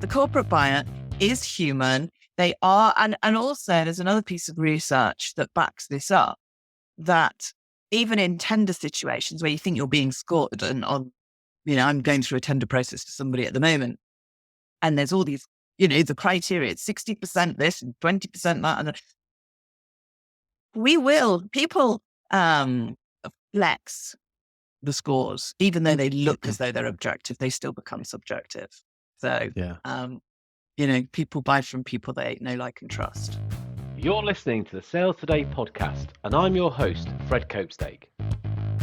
The corporate buyer is human. They are, and also there's another piece of research that backs this up, that even in tender situations where you think you're being scored, and I'm going through a tender process for somebody at the moment, and there's all these, the criteria, it's 60% this and 20% that, and people flex the scores, even though they look as though they're objective, they still become subjective. So, people buy from people they know, like, and trust. You're listening to the Sales Today podcast, and I'm your host, Fred Copestake.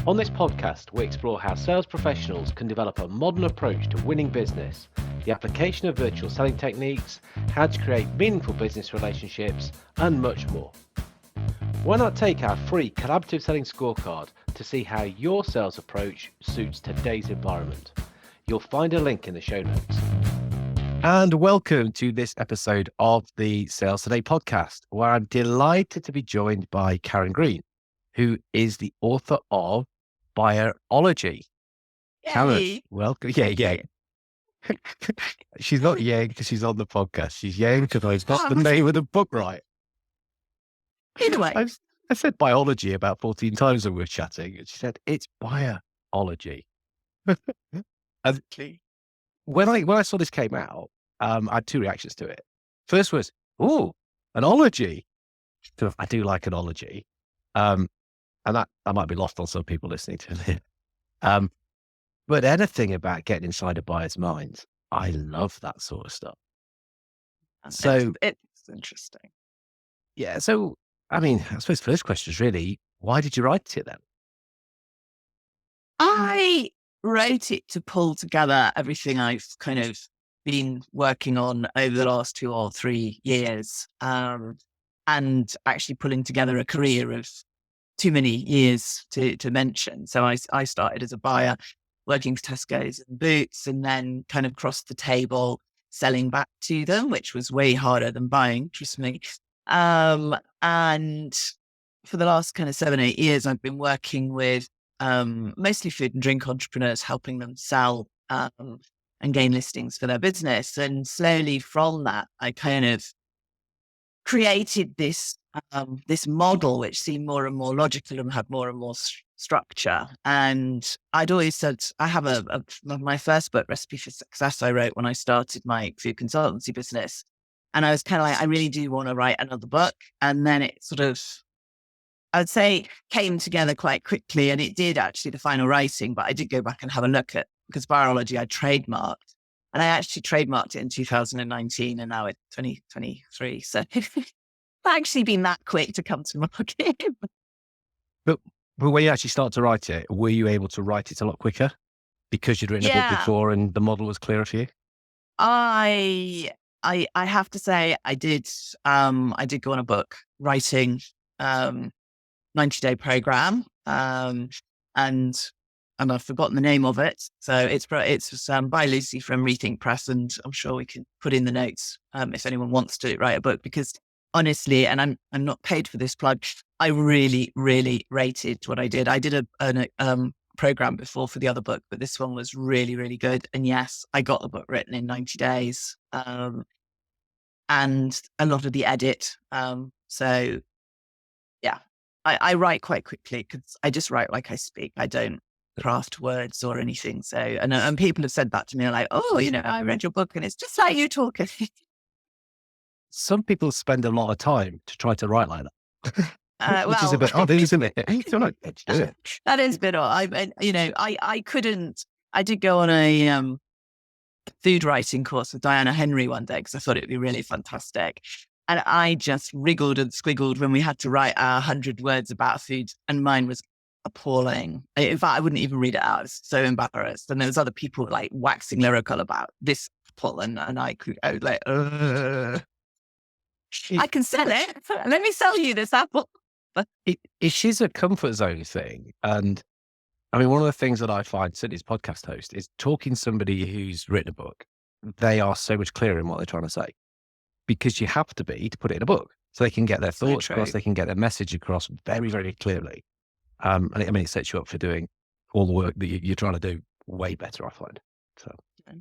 On this podcast, we explore how sales professionals can develop a modern approach to winning business, the application of virtual selling techniques, how to create meaningful business relationships, and much more. Why not take our free collaborative selling scorecard to see how your sales approach suits today's environment? You'll find a link in the show notes. And welcome to this episode of the Sales Today podcast, where I'm delighted to be joined by Karen Green, who is the author of Buyer-ology. Karen, welcome. Yeah. She's not yaying because she's on the podcast. She's yaying because I've got the name of the book right. Either way. I said biology about 14 times when we were chatting, and she said, it's Buyer-ology. And when I saw this came out, I had two reactions to it. First was, ooh, an ology. So I do like an ology. And that might be lost on some people listening to it. But anything about getting inside a buyer's mind, I love that sort of stuff. So it's interesting. Yeah. So, I suppose the first question is really, why did you write it then? I wrote it to pull together everything I've kind of been working on over the last 2 or 3 years, and actually pulling together a career of too many years to mention. So I started as a buyer working for Tesco's and Boots, and then kind of crossed the table selling back to them, which was way harder than buying, trust me. And for the last kind of 7-8 years, I've been working with mostly food and drink entrepreneurs, helping them sell and gain listings for their business. And slowly from that, I kind of created this model, which seemed more and more logical and had more and more structure. And I'd always said, I have my first book, Recipe for Success, I wrote when I started my food consultancy business. And I was kind of like, I really do want to write another book. And then it sort of, I'd say, came together quite quickly, and it did actually, the final writing, but I did go back and have a look at, because Buyer-ology I trademarked, and I actually trademarked it in 2019, and now it's 2023. So it's actually been that quick to come to market. But when you actually start to write it, were you able to write it a lot quicker because you'd written a book before and the model was clearer for you? I have to say I did go on a book writing 90-day program, and I've forgotten the name of it. So it's by Lucy from Rethink Press, and I'm sure we can put in the notes if anyone wants to write a book, because honestly, and I'm not paid for this plug, I really, really rated what I did. I did a program before for the other book, but this one was really, really good. And yes, I got the book written in 90 days, and a lot of the edit. So yeah, I write quite quickly because I just write like I speak. I don't craft words or anything. So, and people have said that to me, like, oh, I read your book and it's just like you talking. Some people spend a lot of time to try to write like that. Which is a bit odd, isn't it? That is a bit odd. I couldn't. I did go on a food writing course with Diana Henry one day because I thought it'd be really fantastic. And I just wriggled and squiggled when we had to write 100 words about food, and mine was appalling. In fact, I wouldn't even read it out. I was so embarrassed. And there was other people like waxing lyrical about this apple, and I was like, I can sell it. Let me sell you this apple. But it is a comfort zone thing. And one of the things that I find, certainly as podcast host, is talking to somebody who's written a book. They are so much clearer in what they're trying to say, because you have to be to put it in a book so they can get their thoughts across, they can get their message across very, very clearly. And it sets you up for doing all the work that you're trying to do way better, I find. So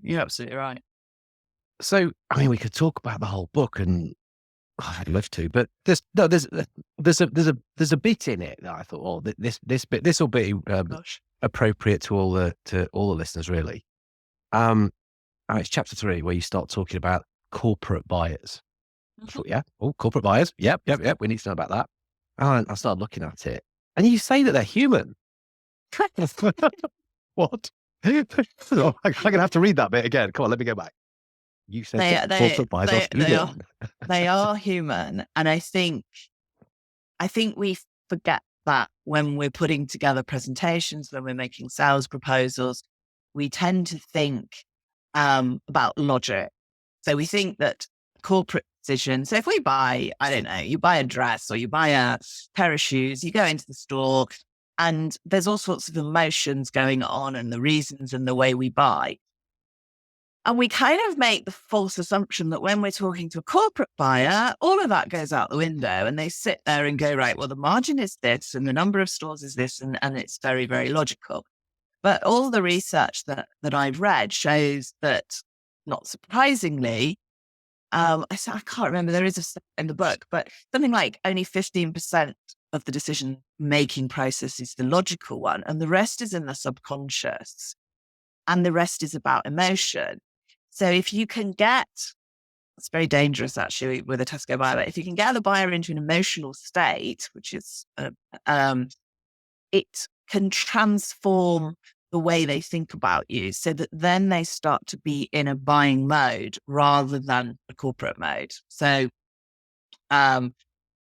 you're absolutely right. So, I mean, we could talk about the whole book, and I'd love to, but there's a bit in it that I thought, oh, this will be Gosh. appropriate to all the listeners, really. It's chapter 3 where you start talking about corporate buyers. I Mhm. thought, yeah, oh, corporate buyers, yep. We need to know about that. And I started looking at it, and you say that they're human. What? Oh, I'm gonna have to read that bit again. Come on, let me go back. You said They that are corporate buyers are they are human. they are human, and I think we forget that when we're putting together presentations, when we're making sales proposals, we tend to think about logic. So we think that corporate decisions. So if we buy, I don't know, you buy a dress or you buy a pair of shoes, you go into the store, and there's all sorts of emotions going on, and the reasons and the way we buy. And we kind of make the false assumption that when we're talking to a corporate buyer, all of that goes out the window and they sit there and go, right, well, the margin is this and the number of stores is this, and it's very, very logical. But all the research that I've read shows that, not surprisingly, I can't remember, there is a stat in the book, but something like only 15% of the decision making process is the logical one, and the rest is in the subconscious, and the rest is about emotion. So if you can get, it's very dangerous actually with a Tesco buyer, but if you can get the buyer into an emotional state, which is, it can transform the way they think about you so that then they start to be in a buying mode rather than a corporate mode. So, um,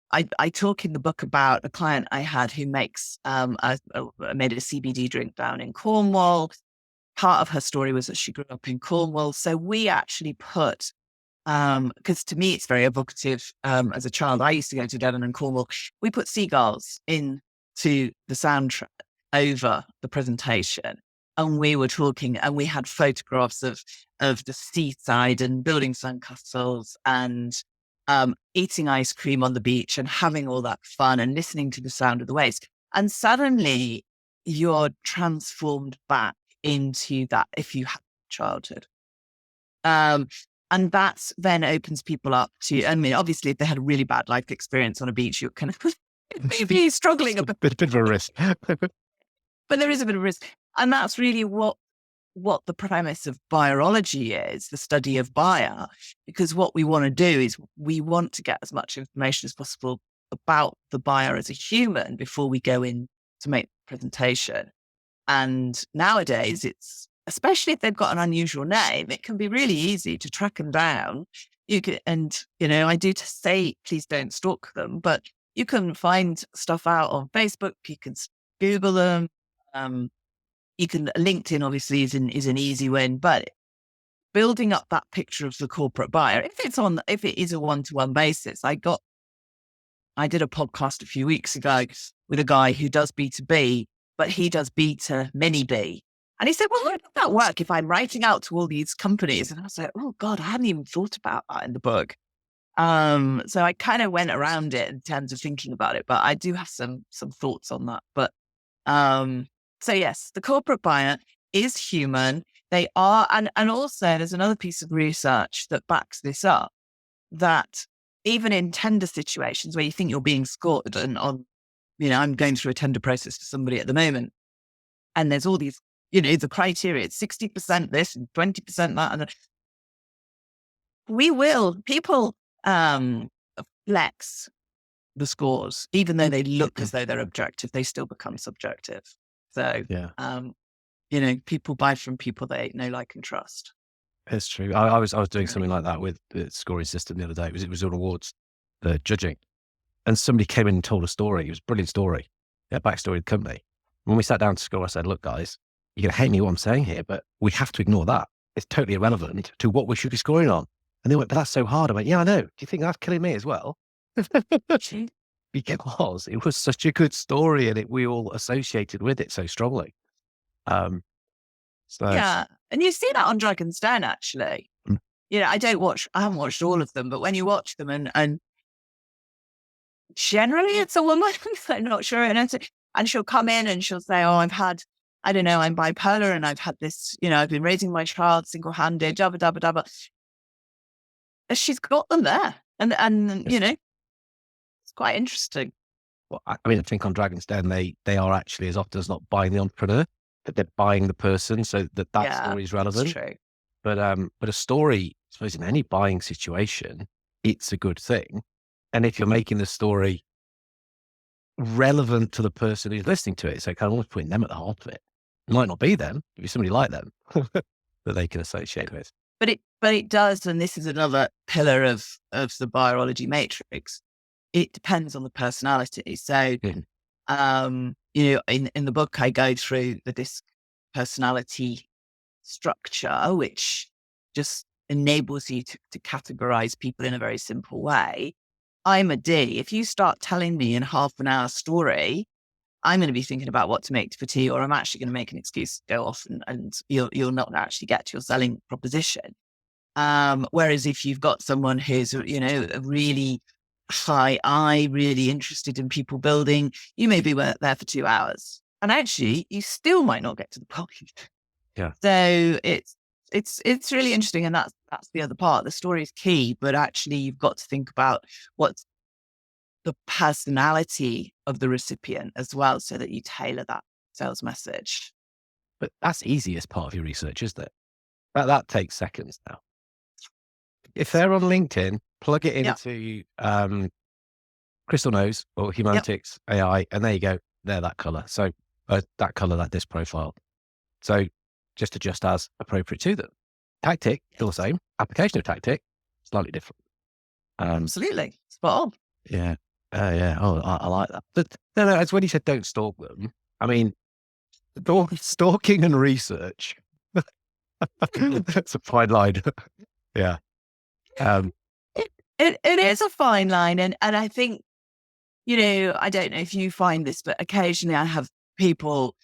I talk in the book about a client I had who makes, made a CBD drink down in Cornwall. Part of her story was that she grew up in Cornwall. So we actually put, because to me it's very evocative. As a child, I used to go to Devon and Cornwall. We put seagulls into the soundtrack over the presentation, and we were talking, and we had photographs of the seaside and building sandcastles and eating ice cream on the beach and having all that fun and listening to the sound of the waves. And suddenly, you're transformed back into that if you have childhood. Um, and that then opens people up to, I mean, obviously, if they had a really bad life experience on a beach, you're kind of maybe struggling a bit, Bit of a risk. but there is a bit of risk. And that's really what the premise of Buyer-ology is, the study of buyer, because what we want to do is we want to get as much information as possible about the buyer as a human before we go in to make the presentation. And nowadays, it's, especially if they've got an unusual name, it can be really easy to track them down. You can, and I do to say, please don't stalk them, but you can find stuff out on Facebook. You can Google them. You can, LinkedIn obviously is an easy win, but building up that picture of the corporate buyer, if it is a one-to-one basis, I did a podcast a few weeks ago with a guy who does B2B, but he does B to many B. And he said, well, how does that work if I'm writing out to all these companies? And I was like, oh God, I hadn't even thought about that in the book. So I kind of went around it in terms of thinking about it, but I do have some thoughts on that. But so yes, the corporate buyer is human. They are, and also there's another piece of research that backs this up, that even in tender situations where you think you're being scored, and I'm going through a tender process for somebody at the moment, and there's all these, the criteria, it's 60% this and 20% that. And people flex the scores, even though they look as though they're objective, they still become subjective. So, Yeah, people buy from people they know, like, and trust. it's true. I was doing Really. something like that with the scoring system the other day. It was on awards, the judging, and somebody came in and told a story. It was a brilliant story, yeah, backstory of the company. When we sat down to score, I said, "Look, guys, you're going to hate me what I'm saying here, but we have to ignore that. It's totally irrelevant to what we should be scoring on." And they went, "But that's so hard." I went, "Yeah, I know. Do you think that's killing me as well?" Because it was such a good story, and we all associated with it so strongly. Um, so Yeah. And you see that on Dragon's Den, actually. mm, I haven't watched all of them, but when you watch them, and generally it's a woman, I'm not sure. And she'll come in and she'll say, oh, I don't know, I'm bipolar and I've had this, I've been raising my child single handed, dabba, dabba, dabba. she's got them there. And Yes. it's quite interesting. Well, I mean, I think on Dragon's Den, they are actually as often as not buying the entrepreneur, but they're buying the person so that Yeah, story is that's relevant. true. But a story, I suppose, in any buying situation, it's a good thing. And if you're making the story relevant to the person who's listening to it, so kind of almost putting them at the heart of it. It might not be them, if it's somebody like them that they can associate with. But it does, and this is another pillar of the Buyer-ology matrix. It depends on the personality. So, Mhm. in the book, I go through the DISC personality structure, which just enables you to categorize people in a very simple way. I'm a D. If you start telling me in half an hour story, I'm going to be thinking about what to make for tea, or I'm actually going to make an excuse to go off and you'll not actually get to your selling proposition. Whereas if you've got someone who's, a really high eye, really interested in people building, you may be there for 2 hours. And actually, you still might not get to the point. Yeah. So it's really interesting. And that's the other part. The story is key, but actually you've got to think about what's the personality of the recipient as well, so that you tailor that sales message. But that's easy as part of your research, isn't it? That takes seconds now. If they're on LinkedIn, plug it Yep. into Crystal Knows or Yep. Humantix AI, and there you go. They're that color. So that color, that disc profile. So just adjust as appropriate to them. Tactic, still the same. Application of tactic, slightly different. Absolutely. Spot on. Yeah. Yeah. Oh, I like that. But no, it's when you said don't stalk them. I mean, stalking and research. That's a fine line. Yeah. It is a fine line. And I think, I don't know if you find this, but occasionally I have people,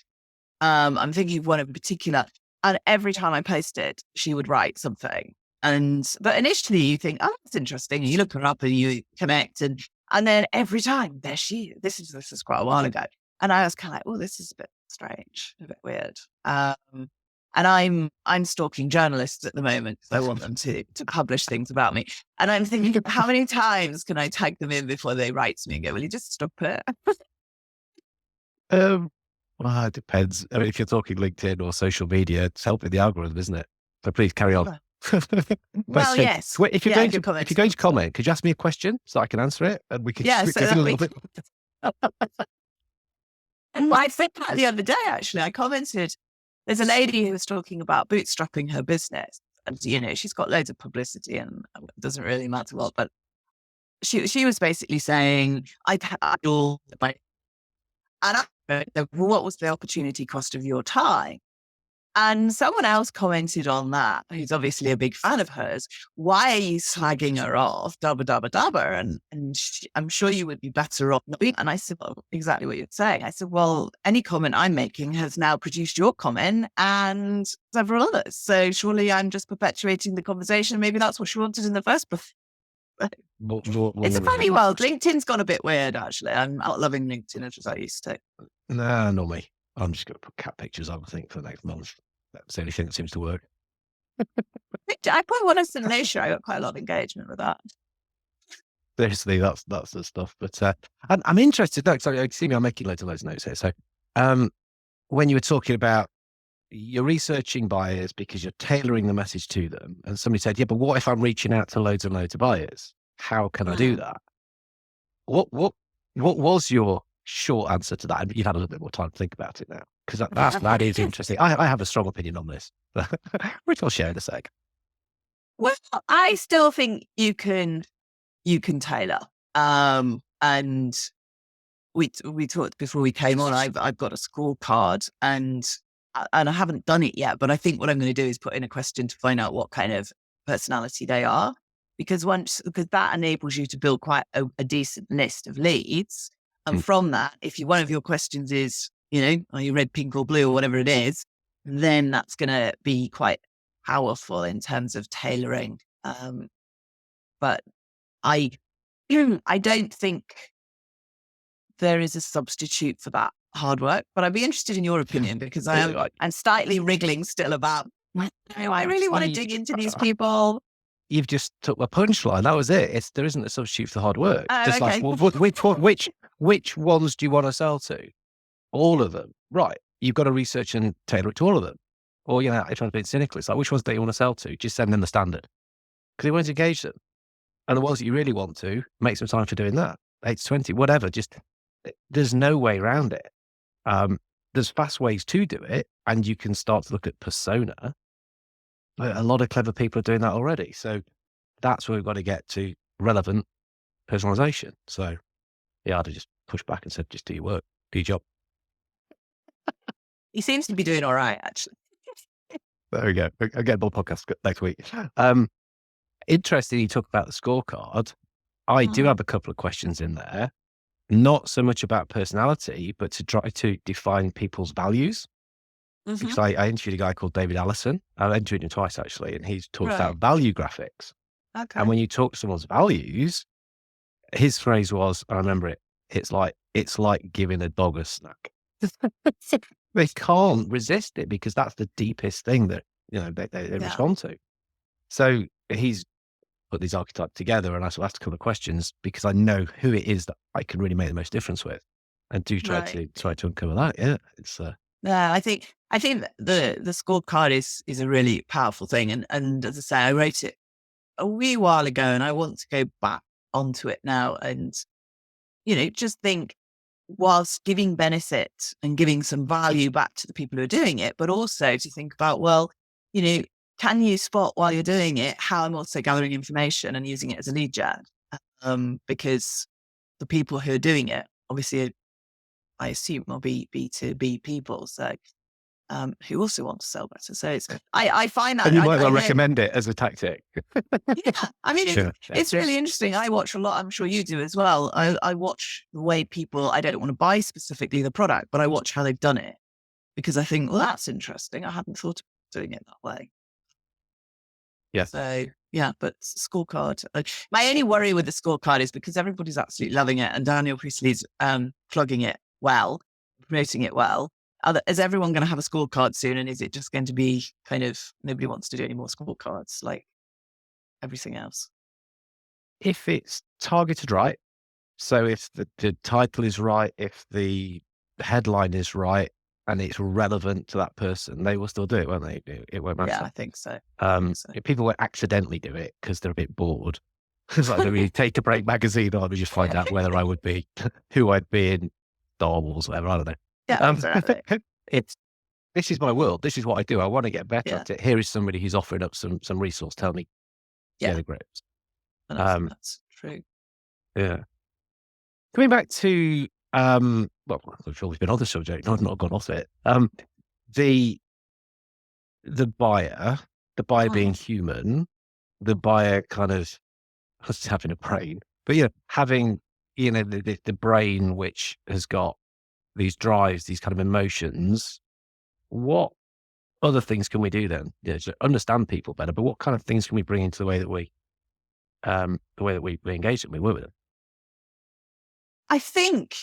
I'm thinking of one in particular, and every time I posted, she would write something. But initially you think, oh, that's interesting. And you look her up and you connect, and then every time there she, this is quite a while ago. And I was kind of like, oh, this is a bit strange, a bit weird. And I'm stalking journalists at the moment because I want them to publish things about me. And I'm thinking, how many times can I tag them in before they write to me and go, will you just stop it? Well, it depends. I mean, if you're talking LinkedIn or social media, it's helping the algorithm, isn't it? So please carry on. But Well, say, yes. so if you're Yeah, going if you're to if you're commenting going on to comment, could you ask me a question so I can answer it and we can Yeah, so give you a that little we, bit? I think that the other day, actually, I commented, there's a lady who was talking about bootstrapping her business. And, she's got loads of publicity and it doesn't really matter what, but she was basically saying, I've had all my, and what was the opportunity cost of your time? And someone else commented on that, who's obviously a big fan of hers. Why are you slagging her off? Dabba, dabba, dabba. I'm sure you would be better off not being. And I said, well, exactly what you're saying. I said, well, any comment I'm making has now produced your comment and several others. So surely I'm just perpetuating the conversation. Maybe that's what she wanted in the first place. It's a funny world. LinkedIn's gone a bit weird, actually. I'm not loving LinkedIn as I used to. Nah, not me. I'm just going to put cat pictures on, I think, for the next month. That's the only thing that seems to work. I put one of St. Lucia. I got quite a lot of engagement with that. Seriously, that's the stuff. But I'm interested. No, sorry, see me. I'm making loads of notes here. So, when you were talking about you're researching buyers because you're tailoring the message to them, and somebody said, "Yeah, but what if I'm reaching out to loads and loads of buyers? How can I do that?" What was your short answer to that? And you've had a little bit more time to think about it now, because that is interesting. I have a strong opinion on this, which I'll share in a sec. Well, I still think you can tailor. And we talked before we came on. I've got a scorecard, and I haven't done it yet. But I think what I'm going to do is put in a question to find out what kind of personality they are, because that enables you to build quite a decent list of leads. And from that, if one of your questions is, are you red, pink, or blue, or whatever it is, then that's going to be quite powerful in terms of tailoring. But I don't think there is a substitute for that hard work. But I'd be interested in your opinion, because I'm slightly wriggling still about, I really want to dig into these people. you've just took a punchline. That was it. There isn't a substitute for the hard work. Oh, Just like, okay. well, which ones do you want to sell to? All of them. Right. You've got to research and tailor it to all of them. Or, if I'm a bit cynical, it's like, which ones do you want to sell to? Just send them the standard. Because you want to engage them. And the ones that you really want to, make some time for doing that. 8 to 20, whatever. Just, there's no way around it. There's fast ways to do it, and you can start to look at persona. But a lot of clever people are doing that already. So that's where we've got to get to relevant personalization. So yeah, I'd have just pushed back and said, just do your work, do your job. He seems to be doing all right, actually. There we go. I'll get more podcast next week. Interesting, you talk about the scorecard. I do have a couple of questions in there, not so much about personality, but to try to define people's values. Because I interviewed a guy called David Allison. I interviewed him twice, actually, and he's talked about value graphics. Okay. And when you talk to someone's values, his phrase was, I remember it, it's like giving a dog a snack. They can't resist it because that's the deepest thing that, they respond to. So he's put these archetypes together, and I sort of asked a couple of questions because I know who it is that I can really make the most difference with, and do try to uncover that. Yeah, it's Yeah, I think the scorecard is a really powerful thing, and as I say, I wrote it a wee while ago, and I want to go back onto it now, and just think, whilst giving benefit and giving some value back to the people who are doing it, but also to think about, well, can you spot while you're doing it how I'm also gathering information and using it as a lead gen? Because the people who are doing it, obviously, I assume will be B2B people, so who also want to sell better. So it's I find that, and you might well recommend it as a tactic. Yeah, I mean, Sure. it's really interesting. I watch a lot. I'm sure you do as well. I watch the way people. I don't want to buy specifically the product, but I watch how they've done it because I think, well, that's interesting. I hadn't thought of doing it that way. Yes. So yeah, but scorecard. My only worry with the scorecard is because everybody's absolutely loving it, and Daniel Priestley's plugging it well, promoting it well. Is everyone going to have a scorecard soon? And is it just going to be kind of nobody wants to do any more scorecards like everything else? If it's targeted right, so if the title is right, if the headline is right, and it's relevant to that person, they will still do it, won't they? It won't matter. Yeah, I think so. If people won't accidentally do it because they're a bit bored, it's like maybe take a break magazine on and just find out whether I would be, who I'd be in Star Wars, whatever, I don't know. Yeah, exactly. This is my world. This is what I do. I want to get better Yeah. at it. Here is somebody who's offering up some resource. Tell me, Yeah, the grips. and that's true. Yeah. Coming back to, well, I'm sure we've been on the subject. I've not gone off it. The buyer being human, the buyer kind of just having a brain, but having the brain which has got these drives, these kind of emotions. What other things can we do then? To understand people better, but what kind of things can we bring into the way that we engage them, we work with them? I think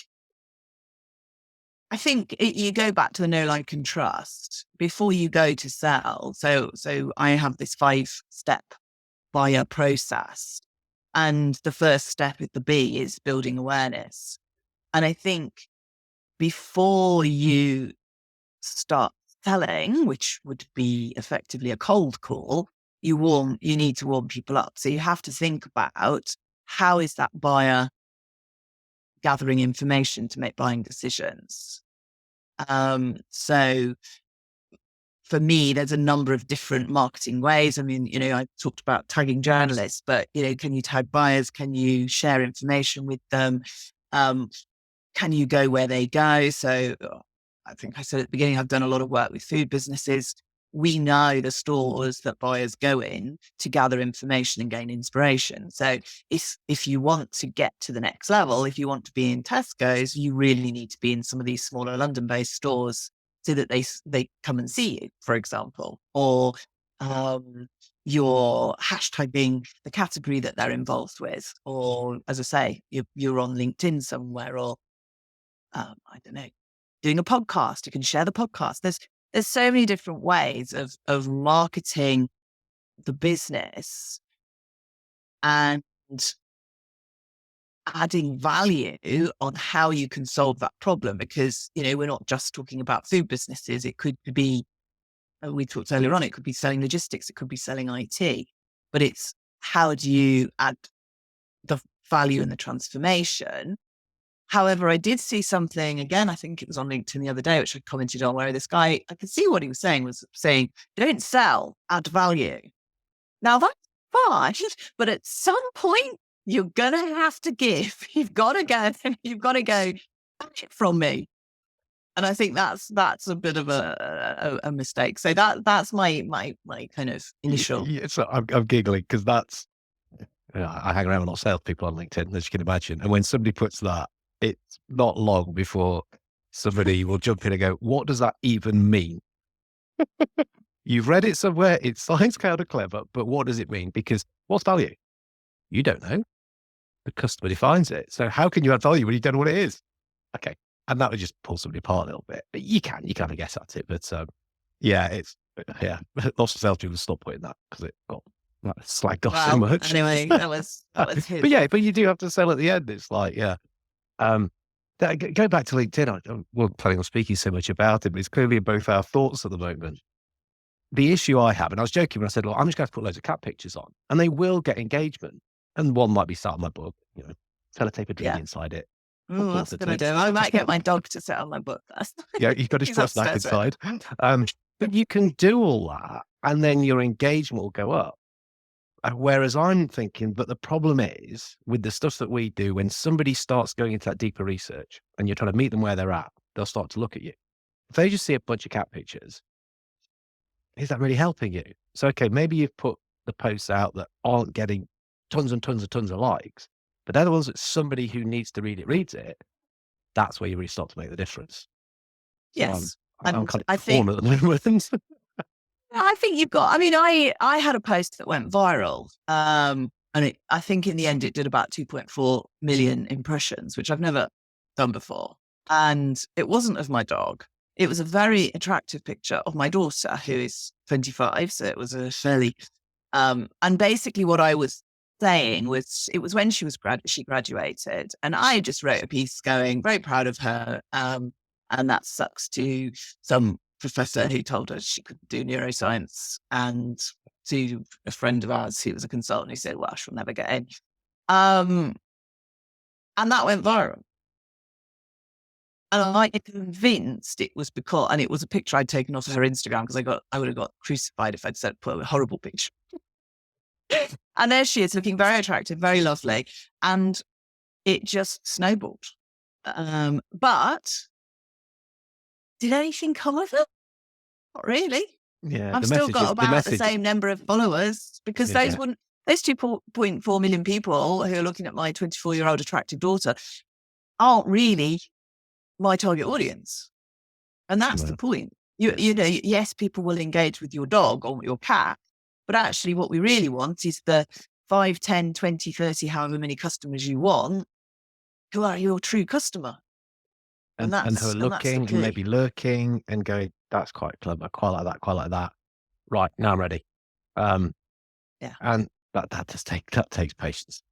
you go back to the know, like, and trust before you go to sell. So I have this 5-step buyer process, and the first step with the B is building awareness. And I think before you start selling, which would be effectively a cold call, you need to warm people up. So you have to think about how is that buyer gathering information to make buying decisions. So for me, there's a number of different marketing ways. I mean, I talked about tagging journalists, but, can you tag buyers? Can you share information with them? Can you go where they go? So I think I said at the beginning, I've done a lot of work with food businesses. We know the stores that buyers go in to gather information and gain inspiration. So if you want to get to the next level, if you want to be in Tesco's, you really need to be in some of these smaller London-based stores so that they come and see you, for example, or you're hashtagging the category that they're involved with, or as I say, you're on LinkedIn somewhere, or I don't know, doing a podcast. You can share the podcast. There's so many different ways of marketing the business and adding value on how you can solve that problem. Because, we're not just talking about food businesses. It could be, we talked earlier on, it could be selling logistics, it could be selling IT, but it's how do you add the value and the transformation. However, I did see something again, I think it was on LinkedIn the other day, which I commented on, where this guy, I could see what he was saying, don't sell, add value. Now that's fine, but at some point you're going to have to give. You've got to go, buy it from me. And I think that's a bit of a mistake. So that's my kind of initial. So I'm giggling because I hang around with a lot of salespeople on LinkedIn, as you can imagine. And when somebody puts that, it's not long before somebody will jump in and go, what does that even mean? You've read it somewhere. It sounds kind of clever, but what does it mean? Because what's value? You don't know. The customer defines it. So how can you add value when you don't know what it is? Okay. And that would just pull somebody apart a little bit. But you kind of guess at it. But lots of salespeople stop putting that because it got slagged off so much. Anyway, that was his. But you do have to sell at the end. It's like, go back to LinkedIn. I wasn't planning on speaking so much about it, but it's clearly in both our thoughts at the moment. The issue I have, and I was joking when I said, look, I'm just going to put loads of cat pictures on, and they will get engagement. And one might be sat on my book, sellotape a drink inside it. Oh, that's a good idea. I might get my dog to sit on my book. Yeah, you've got his first snack inside. But you can do all that, and then your engagement will go up. Whereas I'm thinking, but the problem is with the stuff that we do, when somebody starts going into that deeper research and you're trying to meet them where they're at, they'll start to look at you. If they just see a bunch of cat pictures, is that really helping you? So, okay, maybe you've put the posts out that aren't getting tons and tons and tons of likes, but they're the ones that somebody who needs to read it reads it. That's where you really start to make the difference. So yes. I'm kind of torn at the moment. I think you've got, I had a post that went viral. I think in the end it did about 2.4 million impressions, which I've never done before. And it wasn't of my dog. It was a very attractive picture of my daughter, who is 25. So it was a fairly, and basically what I was saying was, it was when she graduated, and I just wrote a piece going, very proud of her. And that sucks to some professor who told her she couldn't do neuroscience, and to a friend of ours who was a consultant who said, well, she'll never get in. And that went viral. And I'm convinced it was because, and it was a picture I'd taken off of her Instagram, because I would have got crucified if I'd said, put a horrible picture. And there she is, looking very attractive, very lovely. And it just snowballed. But did anything come of it? Not really. Yeah, I've still got about the same number of followers, because those 2.4 million people who are looking at my 24-year-old attractive daughter aren't really my target audience. And that's the point. Yes, people will engage with your dog or your cat, but actually what we really want is the 5, 10, 20, 30, however many customers you want, who are your true customer. And who are looking and maybe lurking and going, that's quite clever, quite like that. Right, now I'm ready. And that takes patience.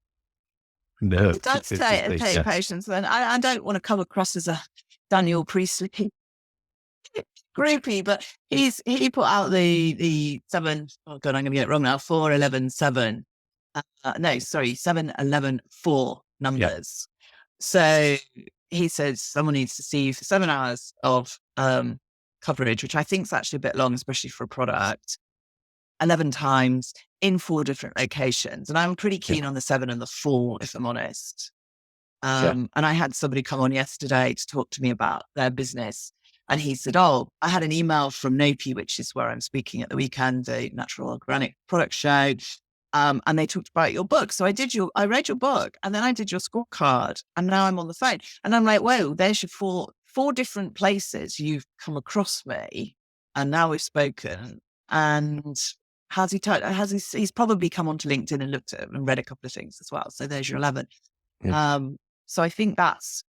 No, it does take patience. Then I don't want to come across as a Daniel Priestley groupie, but he put out the 7. Oh God, I'm going to get it wrong now. 4, 11, 7. 7, 11, 4 numbers. Yeah. So he says someone needs to see you for 7 hours of coverage, which I think is actually a bit long, especially for a product. 11 times in 4 different locations. And I'm pretty keen on the 7 and the 4, if I'm honest. And I had somebody come on yesterday to talk to me about their business. And he said, I had an email from NOPI, which is where I'm speaking at the weekend, the Natural Organic Product Show. And they talked about your book. So I read your book, and then I did your scorecard, and now I'm on the phone. And I'm like, whoa, there's your 4 different places you've come across me. And now we've spoken. And he's probably come onto LinkedIn and looked at it and read a couple of things as well. So there's your 11. Yeah. So I think that's,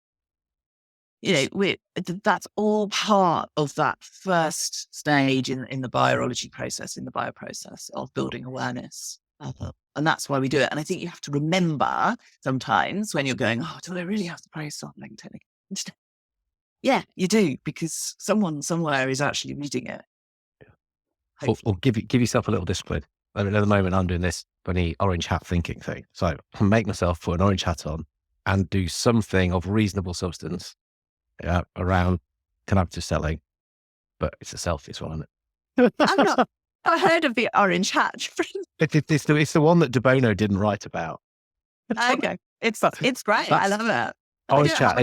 that's all part of that first stage in the Buyer-ology process, in the buyer process of building awareness. And that's why we do it. And I think you have to remember sometimes when you're going, oh, do I really have to post on LinkedIn? Yeah, you do, because someone somewhere is actually reading it. Or give yourself a little discipline. I mean, at the moment, I'm doing this funny orange hat thinking thing. So I make myself put an orange hat on and do something of reasonable substance around collaborative selling, but it's a selfish one, isn't it? I'm not. I heard of the orange hat. It's the one that De Bono didn't write about. Okay, it's great. I love it. Orange chat.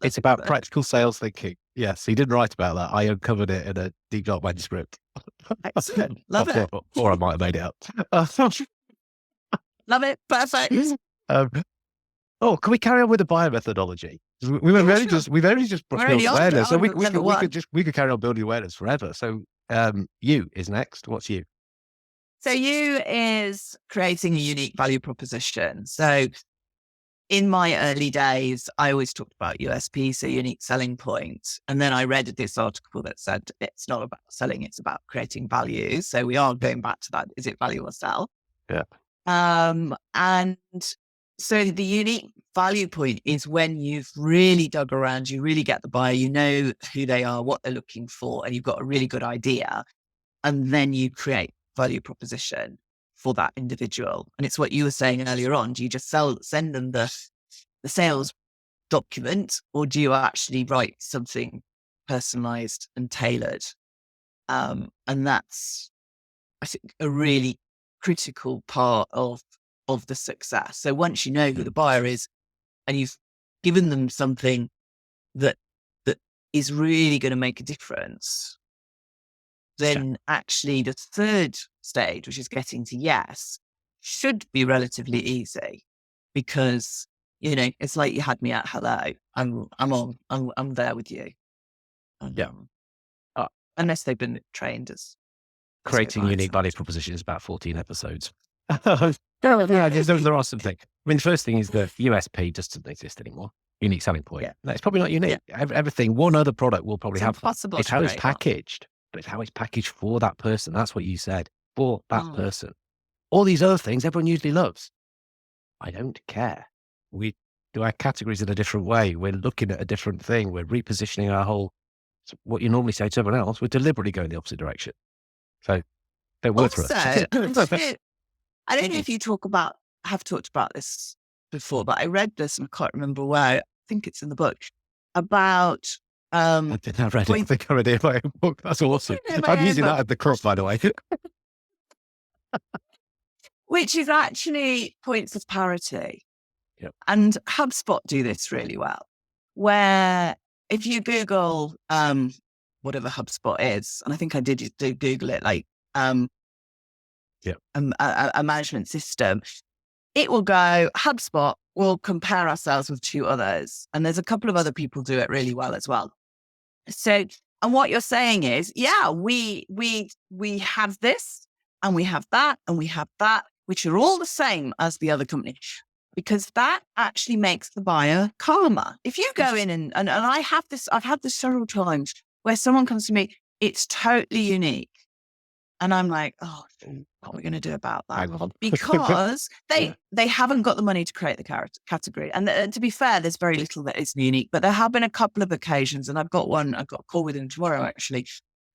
It's about practical sales thinking. Yes, he didn't write about that. I uncovered it in a deep dark manuscript. Excellent. Love it. Or I might have made it up. Love it. Perfect. Can we carry on with the buyer methodology? We've only just built awareness, so we could carry on building awareness forever. So you is next. What's you? So you is creating a unique value proposition. So in my early days, I always talked about USP, so unique selling point. And then I read this article that said it's not about selling, it's about creating value. So we are going back to that. Is it value or sell? Yeah. And so the unique value point is when you've really dug around, you really get the buyer, you know who they are, what they're looking for, and you've got a really good idea. And then you create value proposition for that individual. And it's what you were saying earlier on. Do you just send them the sales document, or do you actually write something personalized and tailored? And that's, I think, a really critical part of the success. So once you know who the buyer is and you've given them something that is really going to make a difference, then actually the third stage, which is getting to yes, should be relatively easy, because, you know, it's like you had me at hello. I'm there with you. Unless they've been trained as creating unique value proposition is about 14 episodes. There are some things. I mean, the first thing is the USP just doesn't exist anymore. Unique selling point. Yeah. No, it's probably not unique. Yeah. Everything, one other product will probably have. It's how it's packaged, but it's how it's packaged for that person. That's what you said, for that person. All these other things everyone usually loves. I don't care. We do our categories in a different way. We're looking at a different thing. We're repositioning our whole, what you normally say to someone else, we're deliberately going the opposite direction. So don't work for us. I don't know if you have talked about this before, but I read this and I can't remember where. I think it's in the book about. I think I read it. I think I read it in my own book. That's awesome. I'm using that at the crop, by the way. Which is actually points of parity. Yep. And HubSpot do this really well, where if you Google whatever HubSpot is, and I think I did Google it, like a management system, it will go, HubSpot will compare ourselves with two others. And there's a couple of other people do it really well as well. So, and what you're saying is, yeah, we have this and we have that and we have that, which are all the same as the other company, because that actually makes the buyer calmer. If you go in and I've had this several times where someone comes to me, it's totally unique. And I'm like, oh, what are we going to do about that? Because they haven't got the money to create the category. And to be fair, there's very little that is unique, but there have been a couple of occasions, and I've got a call with him tomorrow, actually.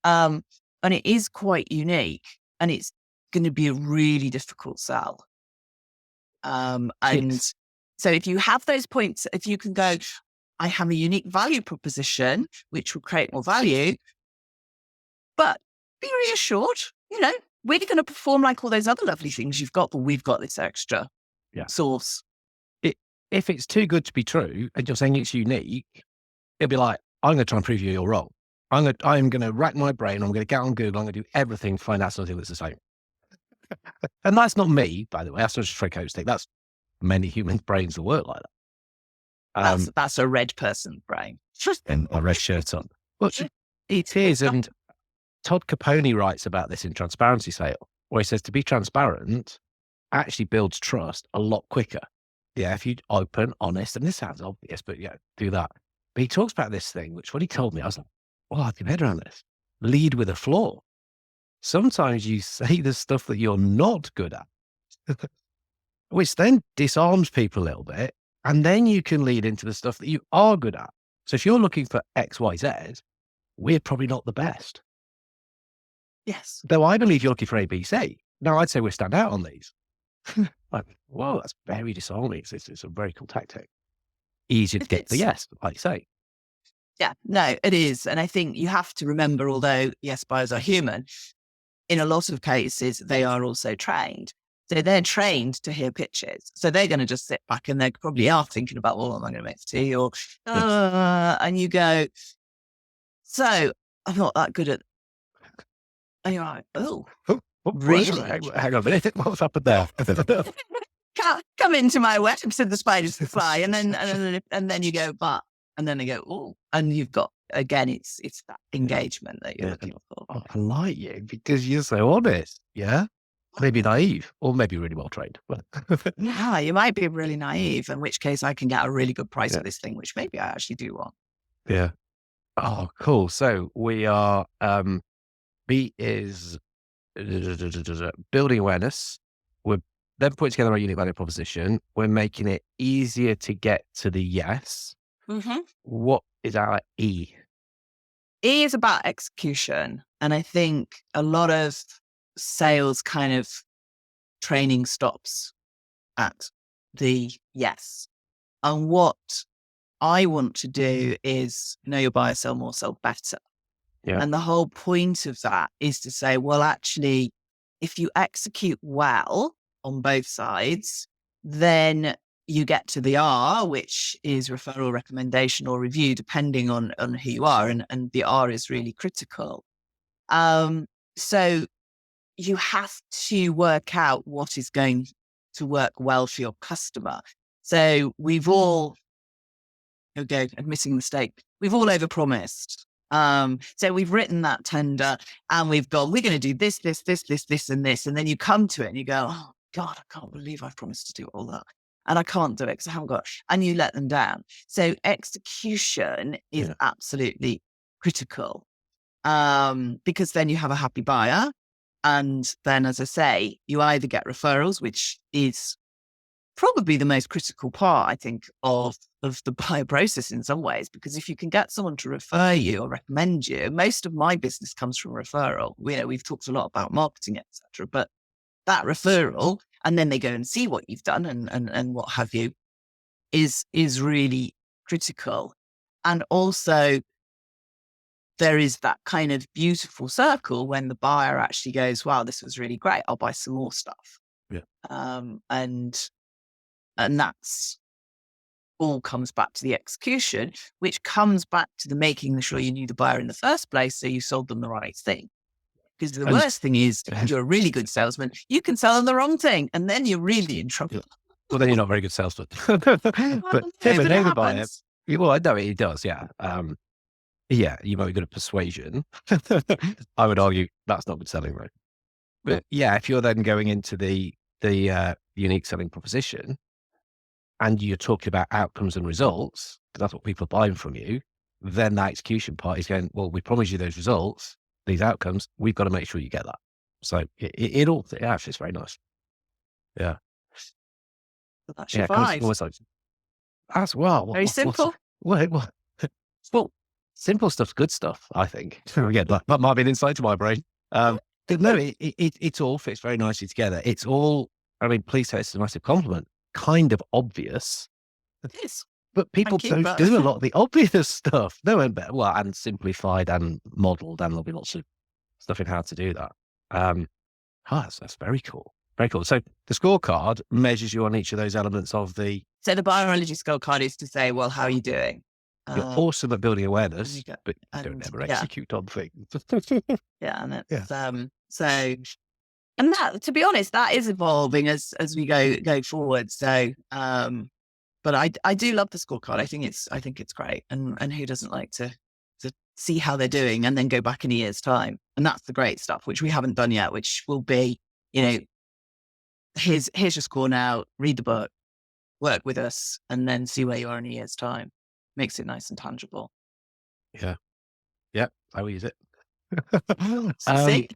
And it is quite unique, and it's going to be a really difficult sell. So if you have those points, if you can go, I have a unique value proposition, which will create more value, but be reassured, you know, we're going to perform like all those other lovely things you've got, but we've got this extra source. If it's too good to be true and you're saying it's unique, it'll be like, I'm going to try and prove you're wrong. I'm going to rack my brain. I'm going to get on Google. I'm going to do everything to find out something that's the same. And that's not me, by the way. That's not just Fred Coates. That's many human brains that work like that. That's a red person brain. And a red shirt on. Well, it is. And Todd Capone writes about this in Transparency Sale, where he says to be transparent actually builds trust a lot quicker. Yeah, if you're open, honest, and this sounds obvious, but do that. But he talks about this thing, which when he told me, I was like, oh, I can head around this. Lead with a flaw. Sometimes you say the stuff that you're not good at which then disarms people a little bit. And then you can lead into the stuff that you are good at. So if you're looking for X, Y, Z, we're probably not the best. Yes. Though I believe you're looking for A, B, C. Now I'd say we stand out on these. Like, whoa, that's very disarming. It's a very cool tactic. Easier to It get the is. yes, like you say. Yeah, no, it is. And I think you have to remember, although yes, buyers are human, in a lot of cases, they are also trained. So they're trained to hear pitches. So they're going to just sit back and they probably are thinking about, well, what am I going to make for tea? Or, Yes. and you go, so I'm not that good at, and you're like, oh, really? Hang on a minute. What's happened there? Come into my web, said the spiders fly. And then you go, but, and then they go, oh, and you've got, again, it's that engagement that you're looking for. Oh, I like you because you're so honest. Yeah. Maybe naive or maybe really well trained. Yeah, you might be really naive, in which case I can get a really good price Yeah. for this thing, which maybe I actually do want. Yeah. Oh, cool. So we are, B is building awareness. We're then putting together our unique value proposition. We're making it easier to get to the yes. Mm-hmm. What is our E? E is about execution. And I think a lot of sales kind of training stops at the yes. And what I want to do is know your buyer, sell more, sell better. Yeah. And the whole point of that is to say, well, actually, if you execute well on both sides, then you get to the R, which is referral, recommendation, or review, depending on who you are. And the R is really critical. So you have to work out what is going to work well for your customer. So we've all, okay, admitting mistake, we've all overpromised. So we've written that tender and we've gone, we're going to do this, this, this, this, this, and this. And then you come to it and you go, oh God, I can't believe I've promised to do all that. And I can't do it because I haven't got, and you let them down. So execution is absolutely critical. Because then you have a happy buyer. And then, as I say, you either get referrals, which is probably the most critical part, I think, of the buyer process in some ways, because if you can get someone to refer you or recommend you, most of my business comes from referral. We've talked a lot about marketing, etc., but that referral, and then they go and see what you've done and what have you, is really critical. And also, there is that kind of beautiful circle when the buyer actually goes, wow, this was really great. I'll buy some more stuff. Yeah. And that's all comes back to the execution, which comes back to the making sure you knew the buyer in the first place. So you sold them the right thing. Because the worst thing is, if you're a really good salesman, you can sell them the wrong thing. And then you're really in trouble. Well, then you're not a very good salesman. But Tim, know the buyer. Well, I know it does. Yeah. Yeah, you might be good at persuasion. I would argue that's not good selling, right? But yeah, if you're then going into the unique selling proposition and you're talking about outcomes and results, because that's what people are buying from you, then that execution part is going, well, we promise you those results, these outcomes, we've got to make sure you get that. So it all, actually, it's very nice. Yeah. That's your five. As well. Very simple. Well, simple stuff's good stuff, I think. Again, that might be an insight to my brain. But no, it all fits very nicely together. It's all, I mean, please say it's a massive compliment. Kind of obvious. It is. But people don't do a lot of the obvious stuff. No, and simplified and modeled, and there'll be lots of stuff in how to do that. That's very cool. Very cool. So the scorecard measures you on each of those elements of the... So the Buyer-ology scorecard is to say, well, how are you doing? You're awesome at building awareness, but you don't ever execute on things. Yeah, and it's so, and that, to be honest, that is evolving as we go forward. So, but I do love the scorecard. I think it's great, and who doesn't like to see how they're doing and then go back in a year's time? And that's the great stuff, which we haven't done yet, which will be, here's your score now. Read the book, work with us, and then see where you are in a year's time. Makes it nice and tangible. Yeah, I will use it. See?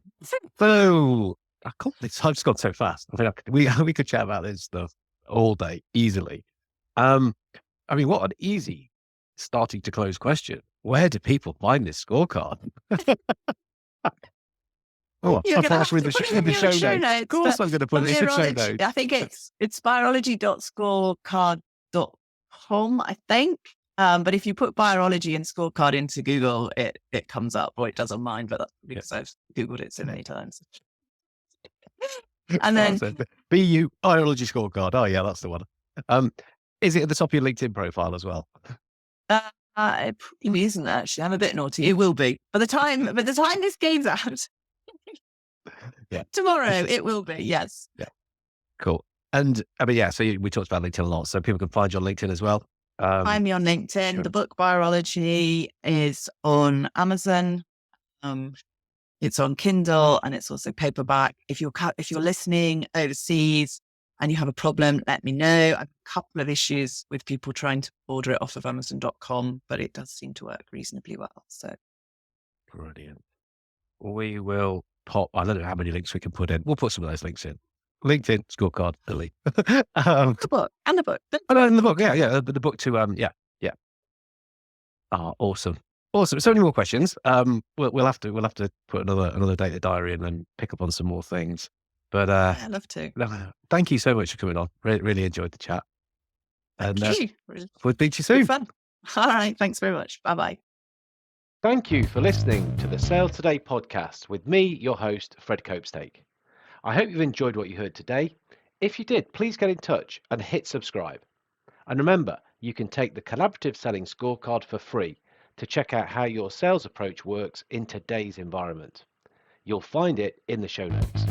So I can't believe time's gone so fast. I mean, we could chat about this stuff all day easily. Um, I mean, what an easy starting to close question. Where do people find this scorecard? Oh, You're I'll going to pass have with to put it in the your show show notes. Of notes. course, But I'm going to put it in the show Buyer-ology, notes. I think it's buyer-ology.scorecard.com, I think. But if you put Buyer-ology and scorecard into Google, it comes up, or it doesn't mind, but that's because I've Googled it so many times. And then BU Buyer-ology scorecard. Oh yeah, that's the one. Is it at the top of your LinkedIn profile as well? it probably isn't actually. I'm a bit naughty. It will be by the time this game's out. Tomorrow it will be. Yes. Yeah. Cool. And I mean, so we talked about LinkedIn a lot, so people can find you on LinkedIn as well. Find me on LinkedIn. Sure. The book Buyer-ology is on Amazon. It's on Kindle and it's also paperback. If you're listening overseas and you have a problem, let me know. I have a couple of issues with people trying to order it off of Amazon.com, but it does seem to work reasonably well. So brilliant. We will pop. I don't know how many links we can put in. We'll put some of those links in. LinkedIn scorecard, delete. the book. And the book, yeah, the book too. Yeah. Awesome. So many more questions. We'll have to put another date in the diary and then pick up on some more things. But I'd love to. Thank you so much for coming on. Really enjoyed the chat. Thank you. We'll speak to you soon. Fun. All right. Thanks very much. Bye-bye. Thank you for listening to the Sales Today podcast with me, your host, Fred Copestake. I hope you've enjoyed what you heard today. If you did, please get in touch and hit subscribe. And remember, you can take the Collaborative Selling Scorecard for free to check out how your sales approach works in today's environment. You'll find it in the show notes.